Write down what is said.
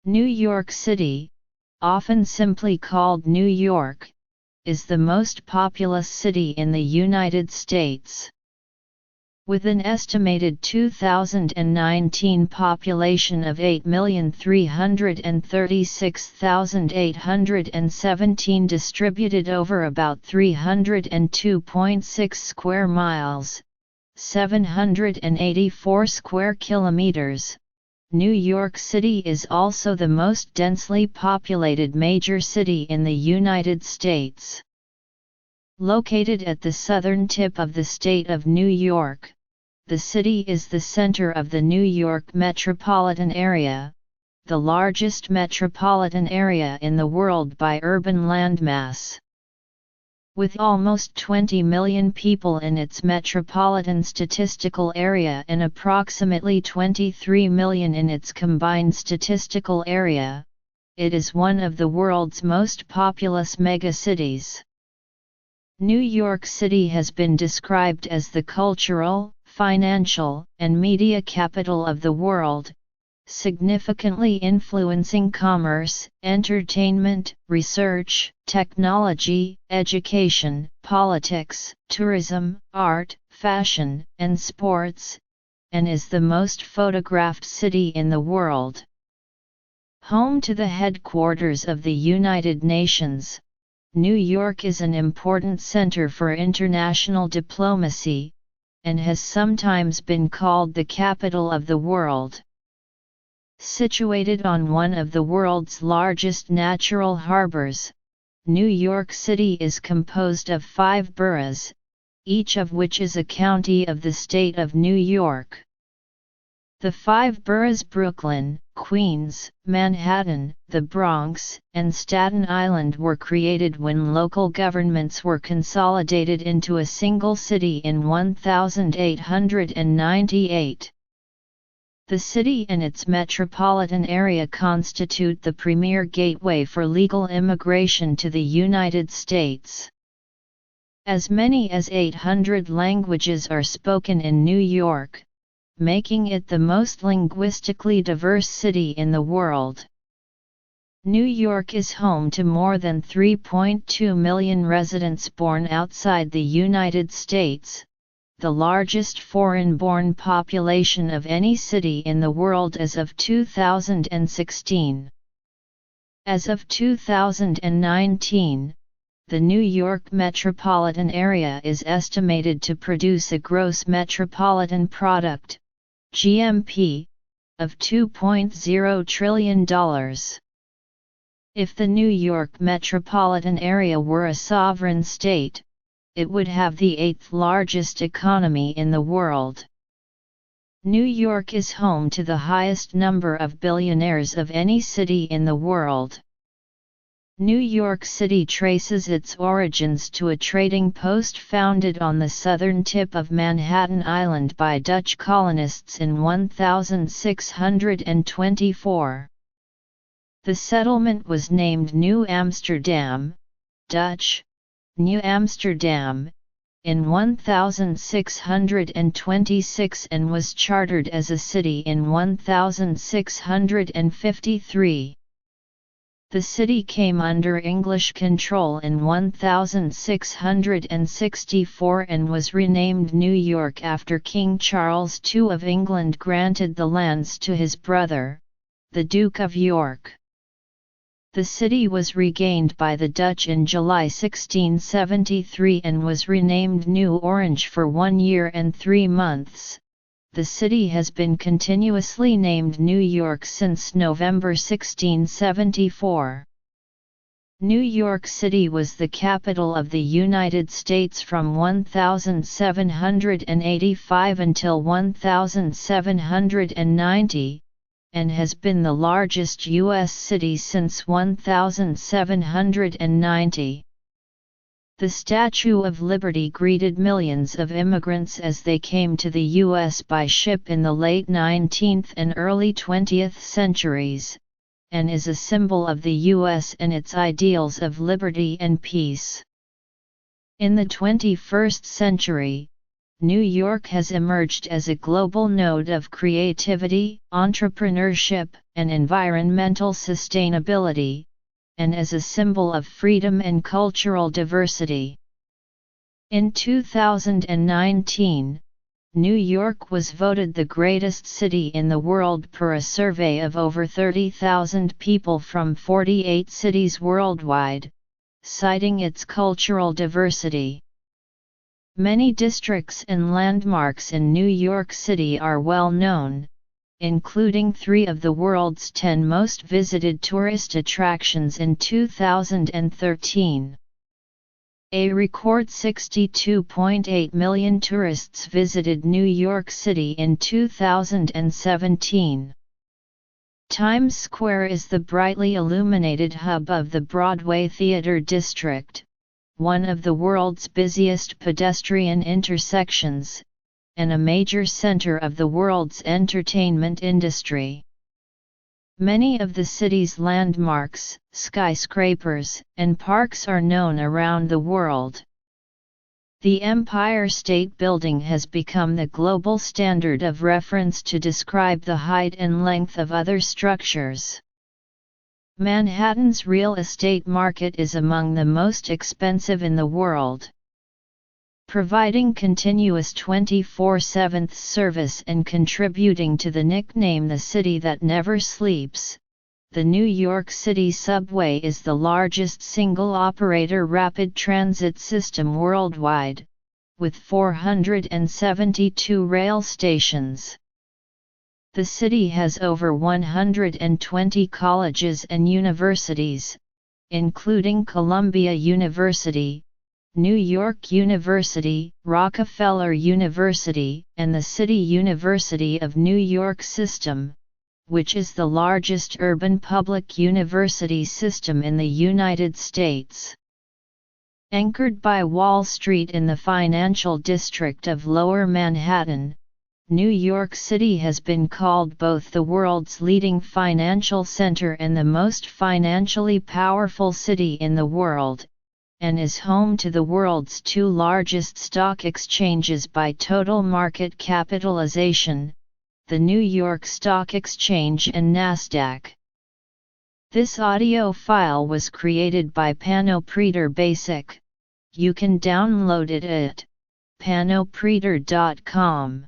New York City, often simply called New York, is the most populous city in the United States. With an estimated 2019 population of 8,336,817 distributed over about 302.6 square miles, 784 square kilometers, New York City is also the most densely populated major city in the United States. Located at the southern tip of the state of New York, the city is the center of the New York metropolitan area, the largest metropolitan area in the world by urban landmass. With almost 20 million people in its metropolitan statistical area and approximately 23 million in its combined statistical area, it is one of the world's most populous megacities. New York City has been described as the cultural, financial, and media capital of the world, significantly influencing commerce, entertainment, research, technology, education, politics, tourism, art, fashion, and sports, and is the most photographed city in the world. Home to the headquarters of the United Nations, New York is an important center for international diplomacy, and has sometimes been called the capital of the world. Situated on one of the world's largest natural harbors, New York City is composed of 5 boroughs, each of which is a county of the state of New York. The 5 boroughs Brooklyn, Queens, Manhattan, the Bronx, and Staten Island were created when local governments were consolidated into a single city in 1898. The city and its metropolitan area constitute the premier gateway for legal immigration to the United States. As many as 800 languages are spoken in New York, making it the most linguistically diverse city in the world. New York is home to more than 3.2 million residents born outside the United States, the largest foreign-born population of any city in the world as of 2016. As of 2019, the New York metropolitan area is estimated to produce a gross metropolitan product, GMP, of $2.0 trillion. If the New York metropolitan area were a sovereign state, it would have the 8th largest economy in the world. New York is home to the highest number of billionaires of any city in the world. New York City traces its origins to a trading post founded on the southern tip of Manhattan Island by Dutch colonists in 1624. The settlement was named New Amsterdam, Dutch, New Amsterdam, in 1626 and was chartered as a city in 1653. The city came under English control in 1664 and was renamed New York after King Charles II of England granted the lands to his brother, the Duke of York. The city was regained by the Dutch in July 1673 and was renamed New Orange for 1 year and 3 months. The city has been continuously named New York since November 1674. New York City was the capital of the United States from 1785 until 1790, and has been the largest U.S. city since 1790. The Statue of Liberty greeted millions of immigrants as they came to the U.S. by ship in the late 19th and early 20th centuries, and is a symbol of the U.S. and its ideals of liberty and peace. In the 21st century, New York has emerged as a global node of creativity, entrepreneurship, and environmental sustainability, and as a symbol of freedom and cultural diversity. In 2019, New York was voted the greatest city in the world per a survey of over 30,000 people from 48 cities worldwide, citing its cultural diversity. Many districts and landmarks in New York City are well known, including 3 of the world's 10 most visited tourist attractions in 2013. A record 62.8 million tourists visited New York City in 2017. Times Square is the brightly illuminated hub of the Broadway Theater District, one of the world's busiest pedestrian intersections, and a major center of the world's entertainment industry. Many of the city's landmarks, skyscrapers, and parks are known around the world. The Empire State Building has become the global standard of reference to describe the height and length of other structures. Manhattan's real estate market is among the most expensive in the world. Providing continuous 24/7 service and contributing to the nickname "the city that never sleeps," the New York City subway is the largest single-operator rapid transit system worldwide, with 472 rail stations. The city has over 120 colleges and universities, including Columbia University, New York University, Rockefeller University, and the City University of New York System, which is the largest urban public university system in the United States. Anchored by Wall Street in the financial district of Lower Manhattan, New York City has been called both the world's leading financial center and the most financially powerful city in the world, and is home to the world's 2 largest stock exchanges by total market capitalization, the New York Stock Exchange and Nasdaq. This audio file was created by Panopreter Basic. You can download it at panopreter.com.